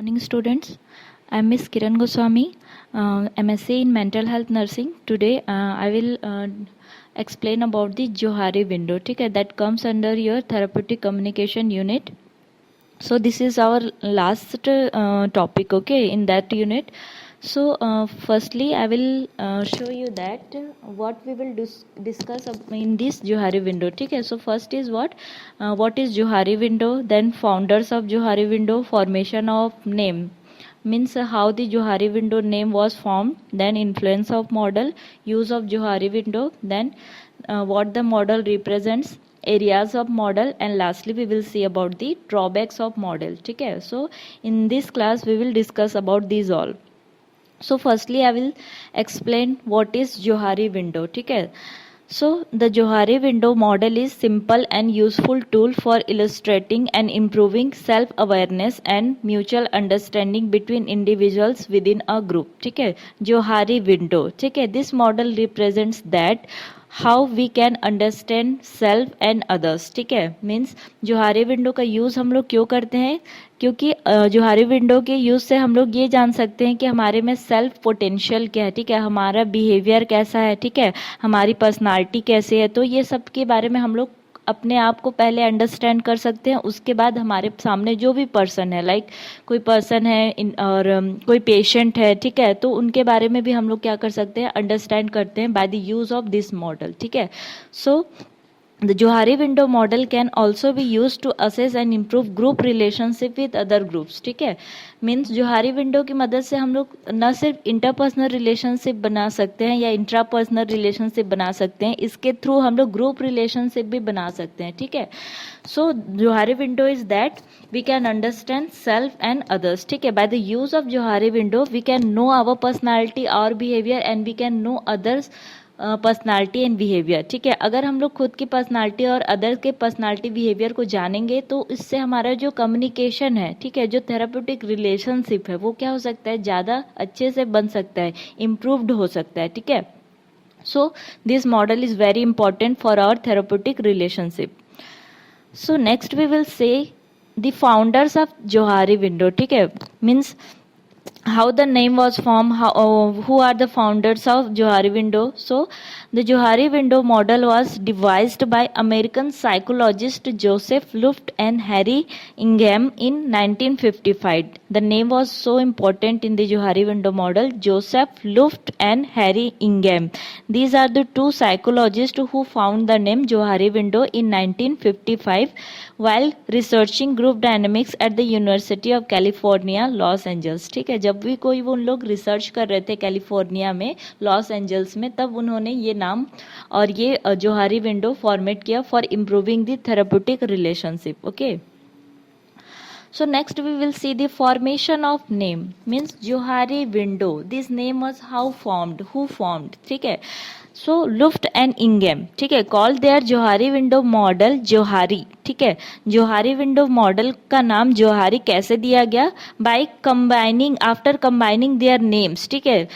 Morning students, I am Miss Kiran Goswami, MSc in Mental Health Nursing. Today I will explain about the Johari window, ठीक है, that comes under your therapeutic communication unit. So this is our last topic, okay, in that unit. So firstly I will show you that what we will discuss in this Johari window, ठीक है. So first is what is Johari window, then founders of Johari window, formation of name, means how the Johari window name was formed, then influence of model, use of Johari window, then what the model represents, areas of model, and lastly we will see about the drawbacks of model, ठीक है. So in this class we will discuss about these all. So firstly I will explain what is Johari window, ठीक है. So the Johari window model is simple and useful tool for illustrating and improving self awareness and mutual understanding between individuals within a group, ठीक है. Johari window, ठीक है. This model represents that how we can understand self and others, ठीक है. Means Johari window का use हम लोग क्यों करते हैं, क्योंकि जोहारी विंडो के यूज़ से हम लोग ये जान सकते हैं कि हमारे में सेल्फ पोटेंशियल क्या है, ठीक है, हमारा बिहेवियर कैसा है, ठीक है, हमारी पर्सनालिटी कैसी है. तो ये सब के बारे में हम लोग अपने आप को पहले अंडरस्टैंड कर सकते हैं. उसके बाद हमारे सामने जो भी पर्सन है, लाइक कोई पर्सन है और कोई पेशेंट है, ठीक है, तो उनके बारे में भी हम लोग क्या कर सकते हैं, अंडरस्टैंड करते हैं bye the use of this model, ठीक है. सो The Johari window model can also be used to assess and improve group relationship with other groups, ठीक है. मीन्स जोहारी विंडो की मदद से हम लोग न सिर्फ इंटरपर्सनल रिलेशनशिप बना सकते हैं या इंट्रापर्सनल रिलेशनशिप बना सकते हैं, इसके थ्रू हम लोग ग्रुप रिलेशनशिप भी बना सकते हैं, ठीक है. So Johari window is that we can understand self and others, ठीक है. By the use of Johari window we can know our personality, our behaviour, and we can know others personality and behaviour, ठीक है. अगर हम लोग खुद की personality और अदर के पर्सनालिटी बिहेवियर को जानेंगे तो इससे हमारा जो कम्युनिकेशन है, ठीक है, जो थेराप्यूटिक रिलेशनशिप है वो क्या हो सकता है, ज़्यादा अच्छे से बन सकता है, इम्प्रूव्ड हो सकता है, ठीक है. So this model is very important for our therapeutic relationship. So next we will see the founders of Johari window, ठीक है. Means how the name was formed, who are the founders of Johari window. So the Johari window model was devised by American psychologist Joseph Luft and Harry Ingham in 1955. The name was so important in the Johari window model, Joseph Luft and Harry Ingham. These are the two psychologists who found the name Johari window in 1955 while researching group dynamics at the University of California, Los Angeles, ठीक है. जब भी कोई वो उन लोग research कर रहे थे कैलिफोर्निया में, लॉस एंजल्स में, तब उन्होंने ये नाम और ये जोहारी विंडो फॉर्मेट किया for improving the therapeutic relationship, okay. So next we will see the formation of name, means Johari window. This name was how formed, who formed, ठीक है. So Luft and Ingham, ठीक है, called their Johari window model Johari, ठीक है. Johari window model का नाम Johari कैसे दिया गया, by combining, after combining their names, ठीक है,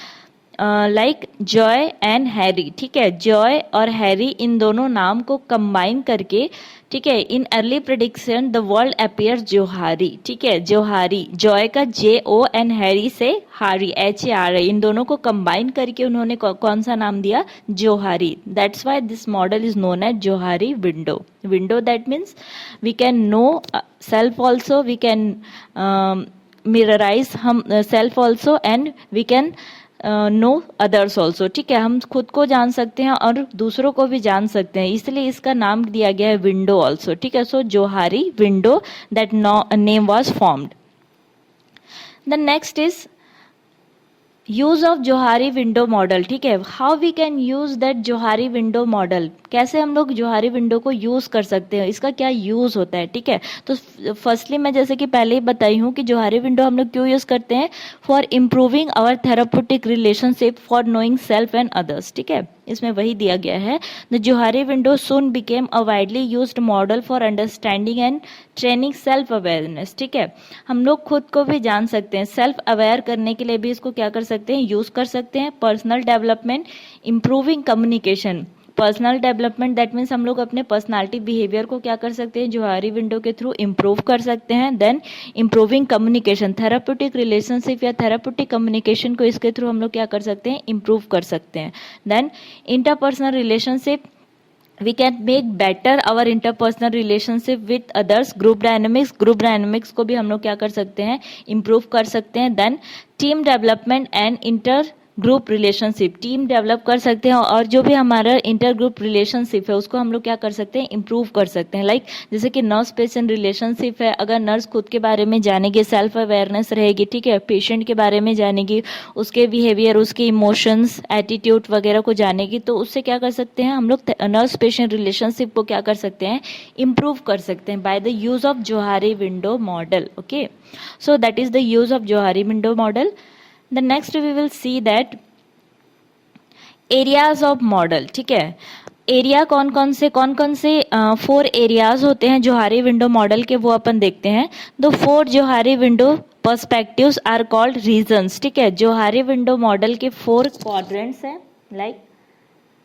लाइक जॉय एंड हैरी, ठीक है. जॉय और हैरी इन दोनों नाम को कंबाइन करके, ठीक है, in early prediction the world appear Johari, ठीक है. जोहारी, जॉय का JO एंड हैरी से हारी, HAR, इन दोनों को कंबाइन करके उन्होंने कौन सा नाम दिया, Johari. That's why this model is known as Johari window. Window that means we can know self also, we can mirrorise हम self also, and we can know others also, ठीक है. हम खुद को जान सकते हैं और दूसरों को भी जान सकते हैं, इसलिए इसका नाम दिया गया है विंडो ऑल्सो, ठीक है. So Johari window, that name was formed. The next is use of Johari window model, ठीक है. How we can use that Johari window model, कैसे हम लोग जोहारी विंडो को यूज कर सकते हैं, इसका क्या यूज होता है, ठीक है. तो फर्स्टली मैं जैसे कि पहले ही बताई हूँ कि जोहारी विंडो हम लोग क्यों यूज करते हैं, for improving our therapeutic relationship, for knowing self and others, ठीक है. इसमें वही दिया गया है. The Johari window soon became a widely used model for understanding and training self awareness, ठीक है. हम लोग खुद को भी जान सकते हैं, सेल्फ अवेयर करने के लिए भी इसको क्या कर सकते हैं, यूज कर सकते हैं. Personal development, improving communication, personal development, that means हम लोग अपने पर्सनालिटी बिहेवियर को क्या कर सकते हैं, जोहारी विंडो के थ्रू इम्प्रूव कर सकते हैं. Then improving communication, therapeutic relationship या थेराप्यूटिक कम्युनिकेशन को इसके थ्रू हम लोग क्या कर सकते हैं, इम्प्रूव कर सकते हैं. Then interpersonal relationship, we can make better our interpersonal relationship with others. Group dynamics को भी हम लोग क्या कर सकते हैं, इम्प्रूव कर सकते हैं. Then team development and inter group relationship, team develop कर सकते हैं और जो भी हमारा इंटर ग्रुप रिलेशनशिप है उसको हम लोग क्या कर सकते हैं, इम्प्रूव कर सकते हैं. लाइक जैसे कि नर्स पेशेंट रिलेशनशिप है, अगर नर्स खुद के बारे में जानेगी, सेल्फ अवेयरनेस रहेगी, ठीक है, पेशेंट के बारे में जानेगी, उसके बिहेवियर, उसके इमोशंस, एटीट्यूड वगैरह को जानेगी, तो उससे क्या कर सकते हैं हम लोग, नर्स पेशेंट रिलेशनशिप को क्या कर सकते हैं, इम्प्रूव कर सकते हैं bye the use of Johari window model. Okay, so that is the use of Johari window model. The next we will see that areas of model. ठीक है, एरिया कौन कौन से 4 एरियाज होते हैं जोहारी विंडो मॉडल के, वो अपन देखते हैं. The 4 Johari window perspectives are called regions. ठीक है, जोहारी विंडो मॉडल के 4 क्वाड्रेंट्स हैं, like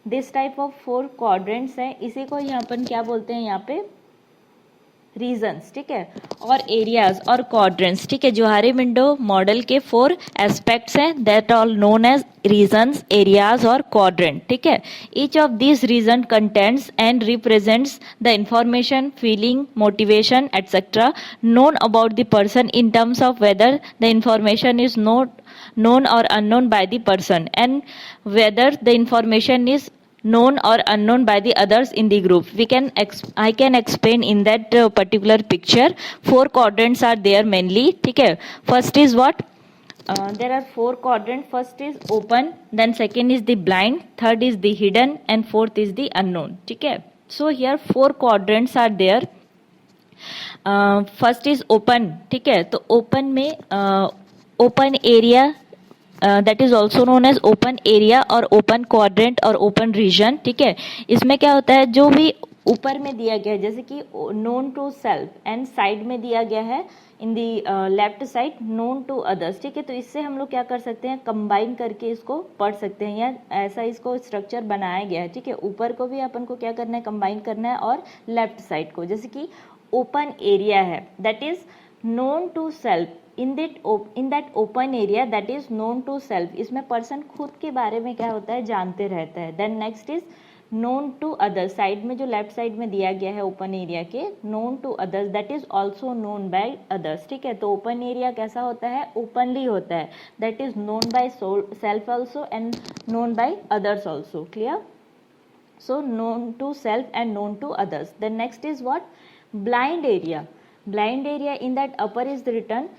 this type of 4 quadrants हैं. इसी को यहाँ अपन क्या बोलते हैं, यहाँ पे रीजन्स. ठीक है, और एरियाज और क्वाड्रेंट्स. ठीक है, जोहारी विंडो मॉडल के 4 एस्पेक्ट्स हैं, that all known as regions, areas और क्वाड्रेंट. ठीक है, each of this region contents and represents the information, feeling, motivation etcetera known about the person in terms of whether the information is not known or unknown by the person and whether the information is known or unknown by the others in the group. I can explain in that particular picture. 4 quadrants are there mainly. ठीक है, first is what, there are 4 quadrants. First is open, then second is the blind, third is the hidden and fourth is the unknown. ठीक है, so here 4 quadrants are there. First is open. ठीक है, तो open में open area, that is also known as open area और open quadrant और open region. ठीक है, इसमें क्या होता है, जो भी ऊपर में दिया गया है, जैसे कि known to self and side में दिया गया है in the left side known to others. ठीक है, तो इससे हम लोग क्या कर सकते हैं, कंबाइन करके इसको पढ़ सकते हैं, या ऐसा इसको स्ट्रक्चर बनाया गया है. ठीक है, ऊपर को भी अपन को क्या करना है, कंबाइन करना है, और लेफ्ट साइड को, जैसे कि ओपन एरिया है, that is known to self. In that open area that is known to self, इसमें पर्सन खुद के बारे में क्या होता है, जानते रहता है. Then next is known to others, side में जो लेफ्ट साइड में दिया गया है ओपन एरिया के, known to others that is also known by others. ठीक है, तो ओपन एरिया कैसा होता है, ओपनली होता है, that is known by self also and known by others also. Clear, so known to self and known to others. Then next is what, blind area. Blind area, in that upper is written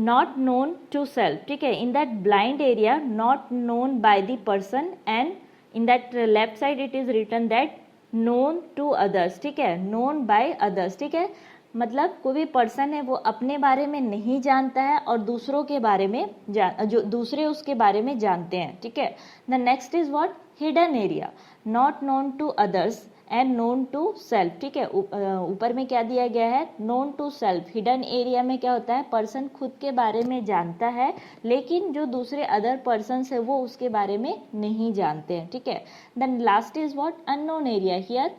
not known to self. ठीक है, in that blind area not known by the person and in that left side it is written that known to others. ठीक है, known by others. ठीक है, मतलब कोई भी person है वो अपने बारे में नहीं जानता है और दूसरों के बारे में जो दूसरे उसके बारे में जानते हैं. ठीक है, the next is what, hidden area, not known to others and known to self. ठीक है, ऊपर में क्या दिया गया है, known to self. Hidden area में क्या होता है, पर्सन खुद के बारे में जानता है लेकिन जो दूसरे अदर पर्सन है वो उसके बारे में नहीं जानते हैं. ठीक है, then last is what, unknown area. Here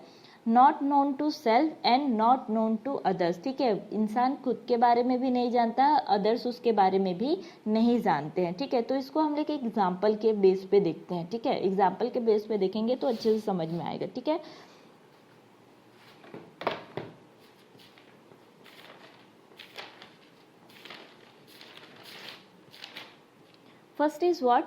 not known to self and not known to others. ठीक है, इंसान खुद के बारे में भी नहीं जानता, अदर्स उसके बारे में भी नहीं जानते हैं. ठीक है, तो इसको हम लोग एग्जाम्पल के बेस पे देखते हैं. ठीक है, एग्जाम्पल के बेस पे देखेंगे तो अच्छे से समझ में आएगा. ठीक है, first is what,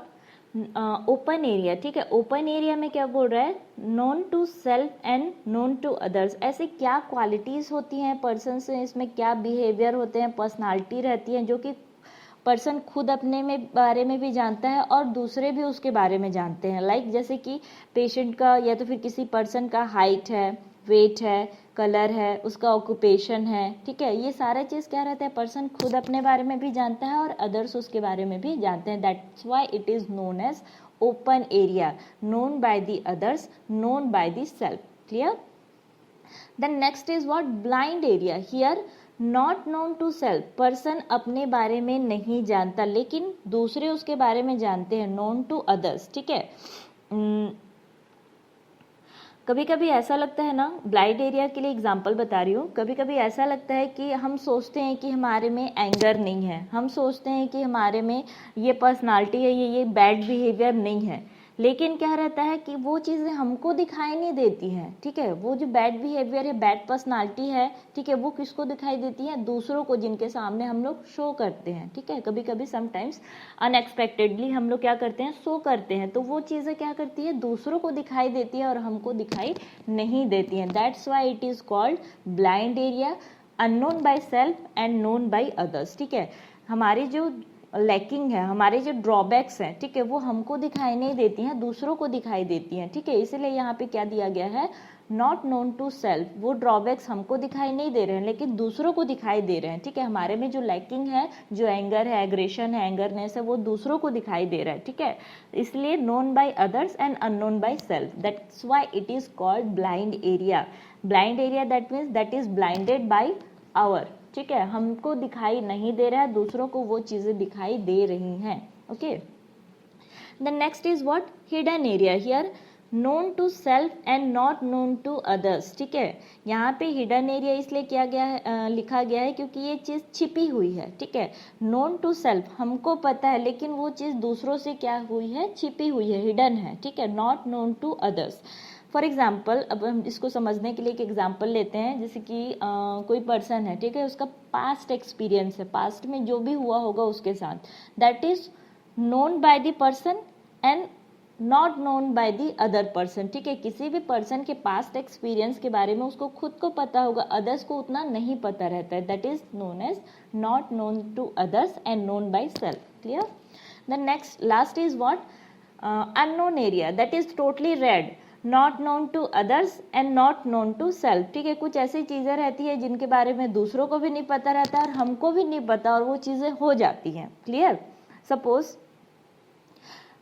open area. ठीक है, ओपन एरिया में क्या बोल रहा है, known to self and known to others. ऐसे क्या क्वालिटीज होती हैं पर्सन से, इसमें क्या बिहेवियर होते हैं, पर्सनालिटी रहती है जो कि पर्सन खुद अपने में बारे में भी जानता है और दूसरे भी उसके बारे में जानते हैं. लाइक जैसे कि पेशेंट का या तो फिर किसी पर्सन का हाइट है, वेट है, कलर है, उसका ऑक्यूपेशन है. ठीक है, ये सारा चीज़ क्या रहता है, पर्सन खुद अपने बारे में भी जानता है और अदर्स उसके बारे में भी जानते हैं. That's why it is known as open area, known by the others, known by the self. Clear, then next is what, blind area. Here not known to self, person अपने बारे में नहीं जानता लेकिन दूसरे उसके बारे में जानते हैं, नोन टू अदर्स. ठीक है, कभी कभी ऐसा लगता है ना, ब्लाइंड एरिया के लिए एग्जांपल बता रही हूँ, कभी कभी ऐसा लगता है कि हम सोचते हैं कि हमारे में एंगर नहीं है, हम सोचते हैं कि हमारे में ये पर्सनालिटी है, ये बैड बिहेवियर नहीं है, लेकिन क्या रहता है कि वो चीज़ें हमको दिखाई नहीं देती हैं, ठीक है। वो जो बैड बिहेवियर है, बैड पर्सनालिटी है, ठीक है, वो किसको दिखाई देती है? दूसरों को, जिनके सामने हम लोग शो करते हैं, ठीक है। कभी कभी समटाइम्स अनएक्सपेक्टेडली हम लोग क्या करते हैं, शो करते हैं, तो वो चीज़ें क्या करती है, दूसरों को दिखाई देती है और हमको दिखाई नहीं देती हैं। That's why it is called blind area, unknown by self and known by others, ठीक है। हमारी जो लैकिंग है, हमारे जो ड्रॉबैक्स हैं, ठीक है, वो हमको दिखाई नहीं देती हैं, दूसरों को दिखाई देती हैं, ठीक है। इसलिए यहाँ पे क्या दिया गया है, नॉट नोन टू सेल्फ। वो ड्रॉबैक्स हमको दिखाई नहीं दे रहे हैं लेकिन दूसरों को दिखाई दे रहे हैं, ठीक है। हमारे में जो लैकिंग है, जो एंगर है, एग्रेशन है, एंगरनेस है, वो दूसरों को दिखाई दे रहा है, ठीक है। इसलिए known by others and unknown by self, that's why it is called blind area. Blind area that means that is blinded by our, ठीक है, हमको दिखाई नहीं दे रहा है, दूसरों को वो चीजें दिखाई दे रही हैं, okay. The next is what, hidden area. Here known to self and not known to others, ठीक है। यहाँ पे हिडन एरिया इसलिए किया गया है, लिखा गया है क्योंकि ये चीज़ छिपी हुई है, ठीक है। नोन टू सेल्फ हमको पता है लेकिन वो चीज़ दूसरों से क्या हुई है, छिपी हुई है, हिडन है, ठीक है। Not known to others. For example, अब हम इसको समझने के लिए एक एग्जाम्पल लेते हैं, जैसे कि कोई पर्सन है, ठीक है, उसका पास्ट एक्सपीरियंस है, पास्ट में जो भी हुआ होगा उसके साथ, that is known by the person and not known by the other person, ठीक है। किसी भी पर्सन के पास्ट एक्सपीरियंस के बारे में उसको खुद को पता होगा, अदर्स को उतना नहीं पता रहता है, that is known as not known to others and known by self, clear. The next last is what, unknown area, that is totally red, not known to others and not known to self, ठीक है। कुछ ऐसी चीज़ें रहती है जिनके बारे में दूसरों को भी नहीं पता रहता और हमको भी नहीं पता, और वो चीज़ें हो जाती हैं, क्लियर। सपोज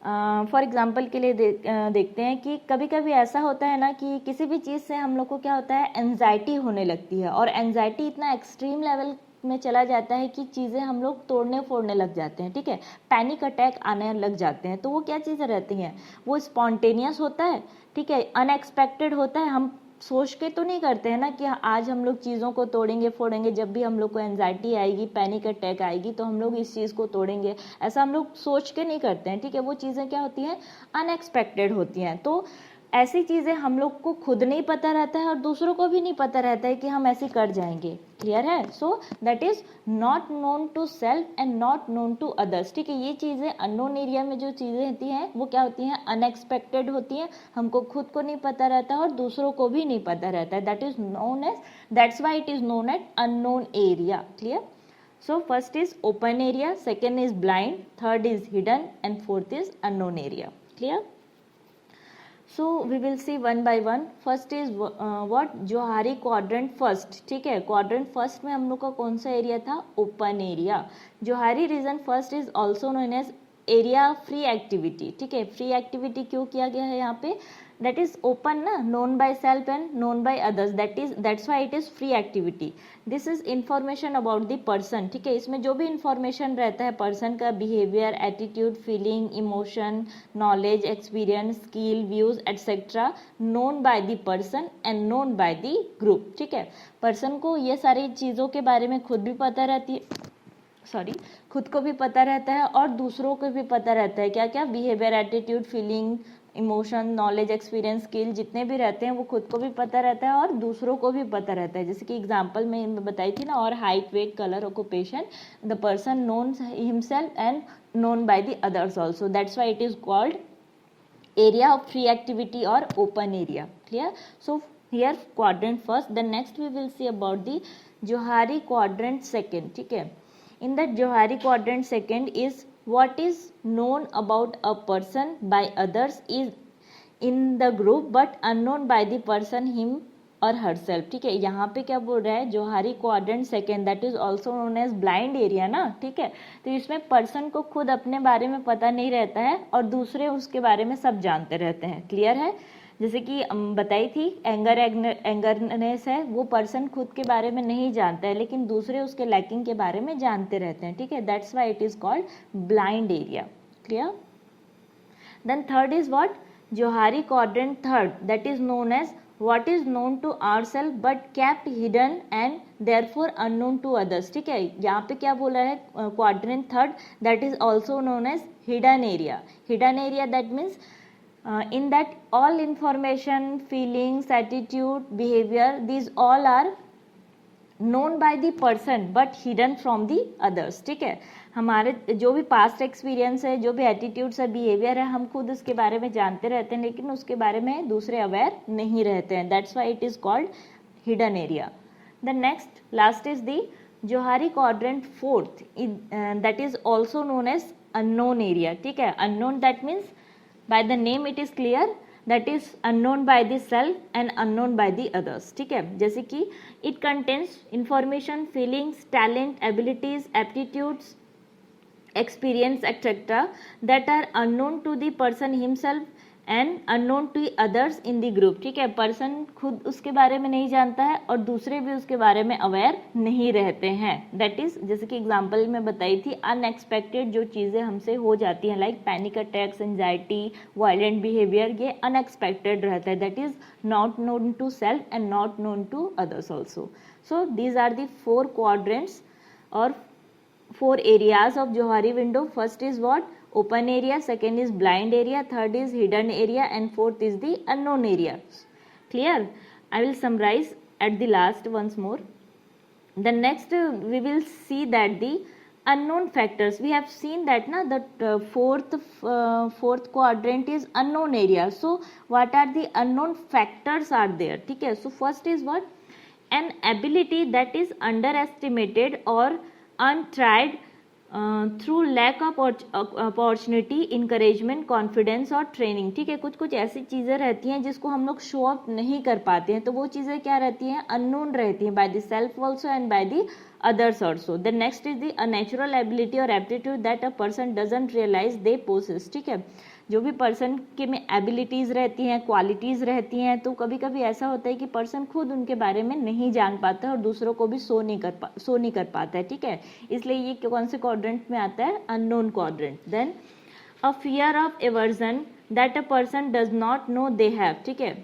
फॉर एग्जाम्पल के लिए देखते हैं कि कभी कभी ऐसा होता है ना कि किसी भी चीज़ से हम लोग को क्या होता है, एंजाइटी होने लगती है, और एंजाइटी इतना एक्सट्रीम लेवल में चला जाता है कि चीज़ें हम लोग तोड़ने फोड़ने लग जाते हैं, ठीक है। पैनिक अटैक आने लग जाते हैं। तो वो क्या चीज़ें रहती हैं, वो स्पॉन्टेनियस होता है, ठीक है, अनएक्सपेक्टेड होता है। हम सोच के तो नहीं करते हैं ना कि आज हम लोग चीज़ों को तोड़ेंगे फोड़ेंगे, जब भी हम लोग को एंजाइटी आएगी, पैनिक अटैक आएगी तो हम लोग इस चीज़ को तोड़ेंगे, ऐसा हम लोग सोच के नहीं करते हैं, ठीक है। वो चीज़ें क्या होती हैं, अनएक्सपेक्टेड होती हैं। तो ऐसी चीज़ें हम लोग को खुद नहीं पता रहता है और दूसरों को भी नहीं पता रहता है कि हम ऐसे कर जाएंगे, क्लियर है। So that is not known to self and not known to others, ठीक है। ये चीज़ें अननोन एरिया में जो चीज़ें होती हैं वो क्या होती हैं, अनएक्सपेक्टेड होती हैं, हमको खुद को नहीं पता रहता और दूसरों को भी नहीं पता रहता है, that is known as, that's why it is known at unknown area, clear. So first is open area, second is blind, third is hidden and fourth is unknown area, clear. So we will see one by one. First is what, Johari quadrant first, ठीक है। Quadrant first में हम लोग का कौन सा area था, open area. Johari region first is also known as area free activity, ठीक है। फ्री एक्टिविटी क्यों किया गया है यहाँ पे, दैट इज ओपन ना, known by self and known by others, that's why it is free activity. This is information about the person, ठीक है। इसमें जो भी इंफॉर्मेशन रहता है पर्सन का, behaviour, attitude, feeling, emotion, knowledge, experience, skill, views etcetera, known by the person and known by the group, ठीक है। पर्सन को ये सारी चीज़ों के बारे में खुद भी पता रहती है, खुद को भी पता रहता है और दूसरों को भी पता रहता है, क्या क्या, behaviour, attitude, feeling, emotion, knowledge, experience, skill, जितने भी रहते हैं वो खुद को भी पता रहता है और दूसरों को भी पता रहता है। जैसे कि एग्जांपल में बताई थी ना, और height, weight, colour, occupation, the person knowns himself and known by the others also, that's why it is called area of free activity और open area, clear. So here quadrant first, then next we will see about the Johari quadrant second, ठीक है। In the Johari quadrant second is what is known about a person by others is in the group but unknown by the person him और herself, ठीक है। यहाँ पे क्या बोल रहा है, Johari quadrant second, that is also known as blind area ना, ठीक है। तो इसमें पर्सन को खुद अपने बारे में पता नहीं रहता है और दूसरे उसके बारे में सब जानते रहते हैं, क्लियर है। जैसे कि बताई थी, एंगरनेस है, वो पर्सन खुद के बारे में नहीं जानता है लेकिन दूसरे उसके लैकिंग के बारे में जानते रहते हैं, ठीक है। That's why it is called blind area, clear. Then third is what, Johari quadrant third, that is known as what is known to ourselves but kept hidden and therefore unknown to others. ठीक है, यहाँ पे क्या बोला है, quadrant third that is also known as hidden area. Hidden area, that means in that all information, feelings, attitude, behavior, these all are known by the person but hidden from the others. ठीक है, हमारे जो भी past experience है, जो भी attitudes है, behaviour है, हम खुद उसके बारे में जानते रहते हैं लेकिन उसके बारे में दूसरे अवेयर नहीं रहते हैं. That's why it is called hidden area. The next last is the Johari quadrant fourth, that is also known as unknown area. ठीक है, unknown that means by the name it is clear that is unknown by the self and unknown by the others. ठीक है, जैसे कि it contains information, feelings, talent, abilities, aptitudes, experience, etc. that are unknown to the person himself and unknown to others in the group. ठीक है, person खुद उसके बारे में नहीं जानता है और दूसरे भी उसके बारे में अवेयर नहीं रहते हैं. दैट इज, जैसे कि एग्जांपल में बताई थी, अनएक्सपेक्टेड जो चीज़ें हमसे हो जाती हैं like panic attacks, anxiety, violent behaviour, ये अनएक्सपेक्टेड रहता है. That is not known to self and not known to others also. So these are the 4 quadrants और 4 areas of Johari window. First is what? Open area. Second is blind area. Third is hidden area. And fourth is the unknown area. Clear? I will summarize at the last once more. The next we will see that the unknown factors. We have seen that na the fourth quadrant is unknown area. So what are the unknown factors are there? ठीक है. So first is what? An ability that is underestimated or untried through lack of opportunity, encouragement, confidence और training. ठीक है, कुछ कुछ ऐसी चीज़ें रहती हैं जिसको हम लोग शो अप नहीं कर पाते हैं, तो वो चीज़ें क्या रहती हैं, अननोन रहती हैं bye the self also and by the others also. The next is the unnatural ability or aptitude that a person doesn't realize they possess. ठीक है, जो भी पर्सन के में एबिलिटीज़ रहती हैं, क्वालिटीज़ रहती हैं, तो कभी कभी ऐसा होता है कि पर्सन खुद उनके बारे में नहीं जान पाता है और दूसरों को भी शो नहीं कर पाता है. ठीक है, इसलिए ये कौन से क्वाड्रेंट में आता है, unknown quadrant. Then a fear of aversion that a person does not know they have. ठीक है,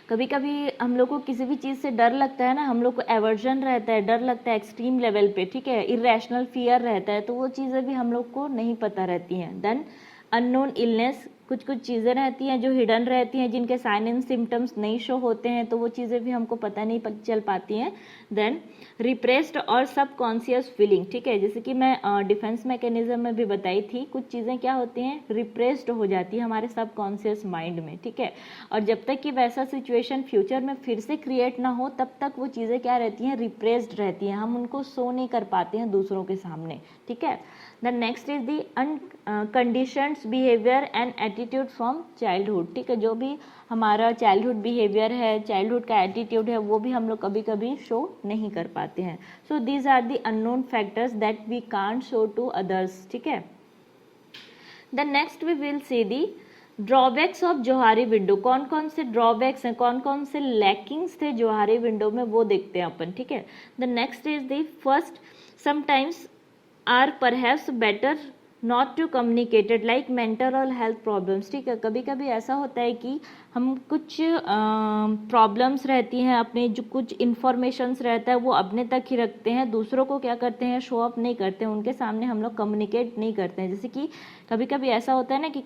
कभी कभी हम लोग को किसी भी चीज़ से डर लगता है ना, हम लोग को एवर्जन रहता है, डर लगता है एक्सट्रीम लेवल पे. ठीक है, इरेशनल फियर रहता है, तो वो चीज़ें भी हम लोग को नहीं पता रहती हैं. देन अननोन इलनेस, कुछ कुछ चीज़ें रहती हैं जो हिडन रहती हैं, जिनके साइन एंड सिम्टम्स नहीं शो होते हैं, तो वो चीज़ें भी हमको पता नहीं चल पाती हैं. देन रिप्रेस्ड और सबकॉन्शियस फीलिंग. ठीक है, जैसे कि मैं डिफेंस मैकेनिज्म में भी बताई थी, कुछ चीज़ें क्या होती हैं, रिप्रेस्ड हो जाती है हमारे सबकॉन्शियस माइंड में. ठीक है, और जब तक कि वैसा सिचुएशन फ्यूचर में फिर से क्रिएट ना हो, तब तक वो चीज़ें क्या रहती हैं, रिप्रेस्ड रहती हैं, हम उनको शो नहीं कर पाते हैं दूसरों के सामने. ठीक है, the next is the unconditioned behaviour and attitude from childhood. ठीक है, जो भी हमारा चाइल्डहुड बिहेवियर है, चाइल्डहुड का एटीट्यूड है, वो भी हम लोग कभी कभी शो नहीं कर पाते हैं. So these are the unknown factors that we can't show to others. ठीक है, the next we will see the drawbacks of Johari window. कौन कौन से ड्रॉबैक्स हैं, कौन कौन से लैकिंग्स थे जोहारी विंडो में, वो देखते हैं अपन. ठीक है, the next is the first, sometimes are perhaps better not to communicated like mental और हेल्थ प्रॉब्लम्स. ठीक है, कभी कभी ऐसा होता है कि हम कुछ प्रॉब्लम्स रहती हैं, अपने जो कुछ इन्फॉर्मेशंस रहता है वो अपने तक ही रखते हैं, दूसरों को क्या करते हैं, शो अप नहीं करते हैं, उनके सामने हम लोग कम्युनिकेट नहीं करते हैं. जैसे कि कभी कभी ऐसा होता है ना कि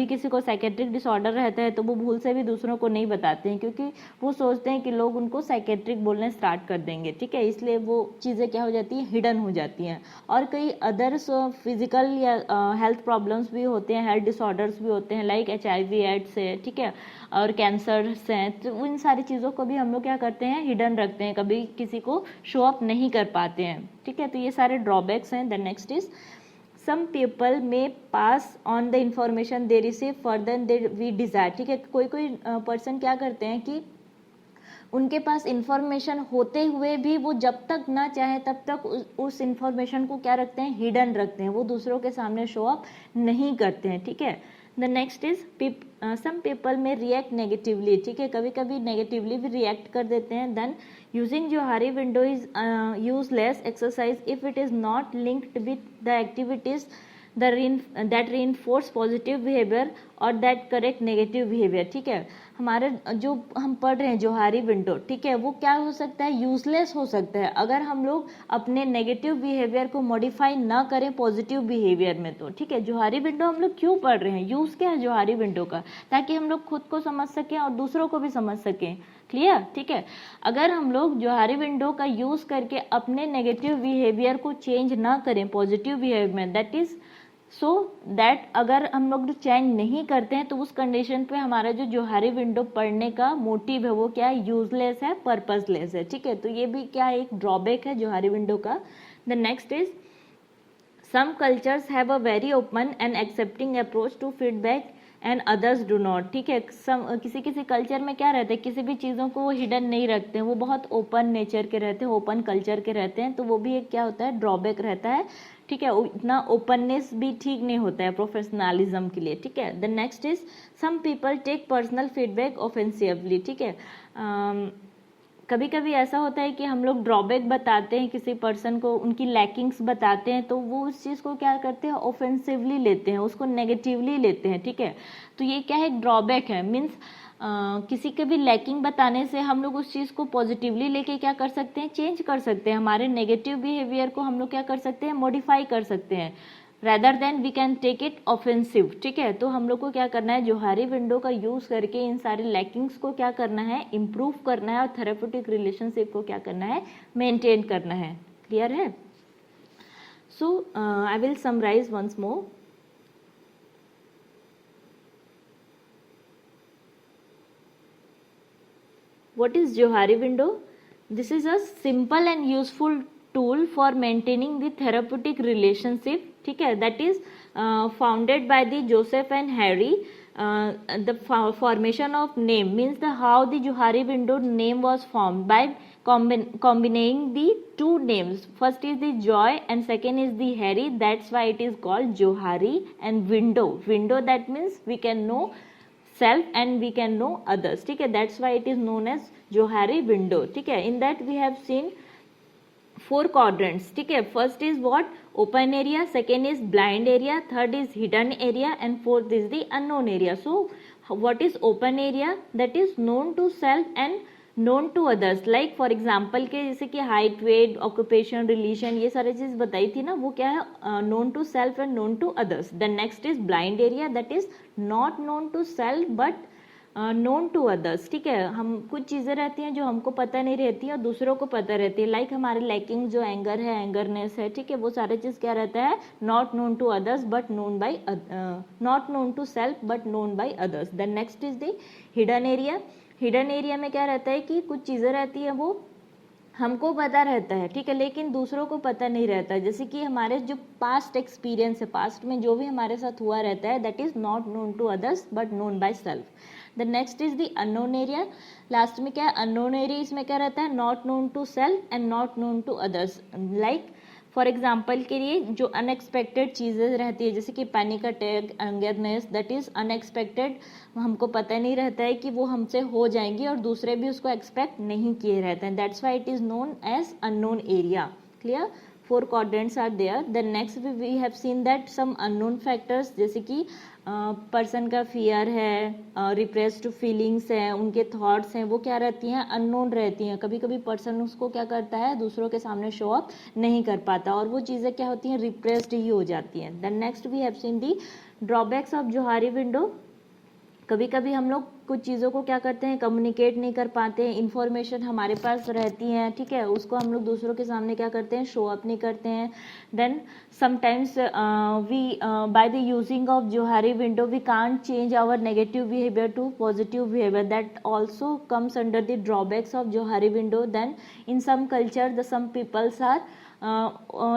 किसी को साइकेट्रिक डिसऑर्डर रहता है, तो वो भूल से भी दूसरों को नहीं बताते हैं, क्योंकि वो सोचते हैं कि लोग उनको साइकेट्रिक बोलने स्टार्ट कर देंगे. ठीक है, इसलिए वो चीज़ें क्या हो जाती हैं, हिडन हो जाती हैं. और कई अदर्स फिजिकल या हेल्थ प्रॉब्लम्स भी होते हैं, हेल्थ डिसऑर्डर्स भी होते हैं लाइक HIV एड्स है. ठीक है, और कैंसर्स हैं, तो इन सारी चीज़ों को भी हम लोग क्या करते हैं, हिडन रखते हैं, कभी किसी को शो अप नहीं कर पाते हैं. ठीक है, तो ये सारे ड्रॉबैक्स हैं. The next is some people may pass on the information they receive further they we desire. ठीक है, कोई कोई पर्सन क्या करते हैं कि उनके पास इंफॉर्मेशन होते हुए भी वो जब तक ना चाहे तब तक उस इंफॉर्मेशन को क्या रखते हैं, हिडन रखते हैं, वो दूसरों के सामने शो अप नहीं करते हैं. ठीक है, the next is some people में रिएक्ट नेगेटिवली. ठीक है, कभी कभी नेगेटिवली भी रिएक्ट कर देते हैं. Then using Johari window is useless exercise if it is not linked with the activities that reinforce positive behaviour और दैट करेक्ट नेगेटिव बिहेवियर। ठीक है, हमारे जो हम पढ़ रहे हैं जोहारी विंडो, ठीक है, वो क्या हो सकता है, यूजलेस हो सकता है अगर हम लोग अपने नेगेटिव बिहेवियर को मॉडिफाई ना करें पॉजिटिव बिहेवियर में। तो ठीक है, जोहारी विंडो हम लोग क्यों पढ़ रहे हैं, यूज क्या है जोहारी विंडो का, ताकि हम लोग खुद को समझ सकें और दूसरों को भी समझ सकें। क्लियर? ठीक है, अगर हम लोग जोहारी विंडो का यूज करके अपने नेगेटिव बिहेवियर को चेंज ना करें पॉजिटिव बिहेवियर में, दैट इज सो दैट अगर हम लोग चेंज नहीं करते हैं तो उस कंडीशन पे हमारा जो जोहारी विंडो पढ़ने का मोटिव है वो क्या है, यूजलेस है, पर्पसलेस है। ठीक है, तो ये भी क्या है, एक ड्रॉबैक है जोहारी विंडो का। The next is some cultures have a very open and accepting approach to feedback and others do not. ठीक है, किसी किसी कल्चर में क्या रहता है, किसी भी चीज़ों को वो हिडन नहीं रखते हैं, वो बहुत ओपन नेचर के रहते हैं, ओपन कल्चर के रहते हैं, तो वो भी एक क्या होता है, ड्रॉबैक रहता है। ठीक है, इतना ओपननेस भी ठीक नहीं होता है प्रोफेशनलिज्म के लिए। ठीक है, the next is some people take personal feedback offensively. ठीक है, कभी कभी ऐसा होता है कि हम लोग ड्रॉबैक बताते हैं किसी पर्सन को, उनकी लैकिंग्स बताते हैं, तो वो उस चीज़ को क्या करते हैं, ऑफेंसिवली लेते हैं, उसको नेगेटिवली लेते हैं। ठीक है, तो ये क्या है, ड्रॉबैक है। मीन्स किसी के भी लैकिंग बताने से हम लोग उस चीज़ को पॉजिटिवली लेके क्या कर सकते हैं, चेंज कर सकते हैं, हमारे नेगेटिव बिहेवियर को हम लोग क्या कर सकते हैं, मॉडिफाई कर सकते हैं, rather than we can take it offensive. ठीक है, तो हम लोग को क्या करना है, जोहारी विंडो का यूज करके इन सारे लैकिंग्स को क्या करना है, इम्प्रूव करना है, और थेरेप्यूटिक रिलेशनशिप को क्या करना है, मेंटेन करना है। क्लियर है? So I will summarise once more. What is Johari window? This is a simple and useful tool for maintaining the therapeutic relationship. ठीक है, that is founded by the Joseph and Harry. The formation of name means the how the Johari window name was formed by combining the two names. First is the Joy and second is the Harry. That's why it is called Johari. And window, that means we can know self and we can know others. ठीक है, that's why it is known as Johari window. ठीक है, in that we have seen 4 quadrants. ठीक है, first is what, open area, second is blind area, third is hidden area and fourth is the unknown area. So what is open area? That is known to self and known to others. Like for example के जैसे कि height, weight, occupation, religion, ये सारी चीज बताई थी ना, वो क्या है, known to self and known to others. The next is blind area, that is not known to self but known to others. ठीक है, हम कुछ चीज़ें रहती हैं जो हमको पता नहीं रहती है और दूसरों को पता रहती है, लाइक हमारे लैकिंग जो एंगर है, एंगरनेस है, ठीक है, वो सारी चीज़ क्या रहता है, not known to others but known by, not known to self but known by others. Then next is the hidden area. Hidden area में क्या रहता है कि कुछ चीज़ें रहती हैं वो हमको पता रहता है, ठीक है, लेकिन दूसरों को पता नहीं रहता है, जैसे कि हमारे जो पास्ट एक्सपीरियंस है, पास्ट में जो भी हमारे साथ हुआ रहता है, that is not known to others but known by self. The next is the unknown area. Last में क्या है, अननोन एरिया, इसमें क्या रहता है, not known to self and not known to others. Like for example के लिए जो अनएक्सपेक्टेड चीज़ें रहती है, जैसे कि panic attack, angerness, that is unexpected, हमको पता नहीं रहता है कि वो हमसे हो जाएंगी और दूसरे भी उसको एक्सपेक्ट नहीं किए रहते हैं, that's why it is known as unknown area. Clear? 4 quadrants are there. Then next we have seen that some unknown factors, जैसे कि पर्सन का फियर है, रिप्रेस्ड फीलिंग्स हैं, उनके थॉट्स हैं, वो क्या रहती हैं, अननोन रहती हैं. कभी कभी पर्सन उसको क्या करता है, दूसरों के सामने शो अप नहीं कर पाता और वो चीज़ें क्या होती हैं, रिप्रेस्ड ही हो जाती हैं. Then next we have seen the drawbacks of Johari window. कभी कभी हम लोग कुछ चीज़ों को क्या करते हैं, कम्युनिकेट नहीं कर पाते हैं, इन्फॉर्मेशन हमारे पास रहती हैं, ठीक है, उसको हम लोग दूसरों के सामने क्या करते हैं, शो अप नहीं करते हैं. Then sometimes we by the using of Johari window we can't change our negative behaviour to positive behaviour, that also comes under the drawbacks of Johari window. Then in some culture the some peoples are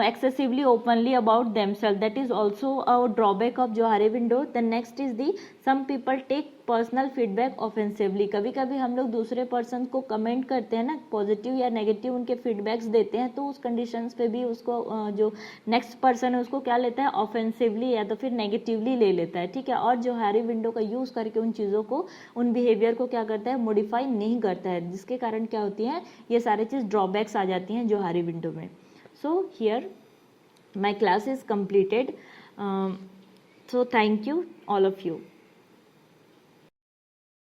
excessively openly about themselves, that is also a drawback of Johari window. The next is the some people take personal feedback offensively. कभी कभी हम लोग दूसरे person को comment करते हैं ना, positive या नेगेटिव उनके फीडबैक्स देते हैं, तो उस कंडीशंस पे भी उसको जो नेक्स्ट पर्सन है उसको क्या लेता है, ऑफेंसिवली या तो फिर नेगेटिवली ले लेता है, ठीक है, और जोहारी विंडो का यूज़ करके उन चीज़ों को, उन बिहेवियर को क्या करता है, मॉडिफाई नहीं करता है, जिसके कारण क्या होती है, ये सारी चीज़ ड्रॉबैक्स आ जाती हैं जोहारी विंडो में. So here my class is completed. So thank you all of you.